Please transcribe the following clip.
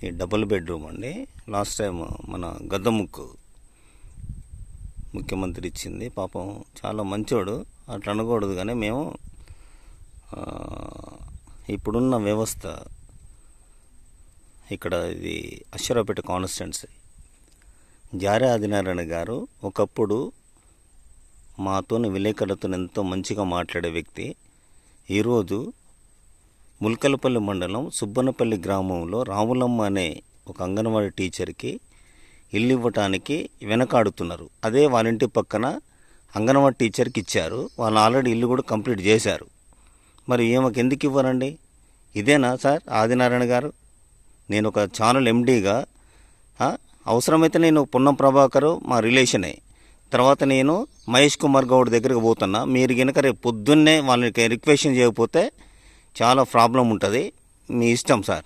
ఈ double bedroom అండి. Last time మన గద్దముక్కు ముఖ్యమంత్రి ఇచ్చింది. పాపం చాలా మంచోడు, అట్లా అనకూడదు. కానీ మేము ఇప్పుడున్న వ్యవస్థ ఇక్కడ ఇది అశ్వరావుపేట కాన్స్టిట్యున్సీ. జారే ఆదినారాయణ గారు ఒకప్పుడు మాతోని విలేకరులతో ఎంతో మంచిగా మాట్లాడే వ్యక్తి. ఈరోజు ముల్కలపల్లి మండలం సుబ్బన్నపల్లి గ్రామంలో రాములమ్మ అనే ఒక అంగన్వాడీ టీచర్కి ఇల్లు ఇవ్వటానికి వెనకాడుతున్నారు. అదే వాళ్ళ ఇంటి పక్కన అంగన్వాడీ టీచర్కి ఇచ్చారు. వాళ్ళు ఆల్రెడీ ఇల్లు కూడా కంప్లీట్ చేశారు. మరి ఈమెకు ఎందుకు ఇవ్వరండి? ఇదేనా సార్ ఆదినారాయణ గారు? నేను ఒక ఛానల్ ఎండీగా అవసరమైతే నేను పొన్నం ప్రభాకర్ మా రిలేషనే, తర్వాత నేను మహేష్ కుమార్ గౌడ్ దగ్గరికి పోతున్నా. మీరు కనుక రేపు పొద్దున్నే వాళ్ళకి రిక్వెస్ట్ చేయకపోతే చాలా ప్రాబ్లం ఉంటుంది. మీ ఇష్టం సార్.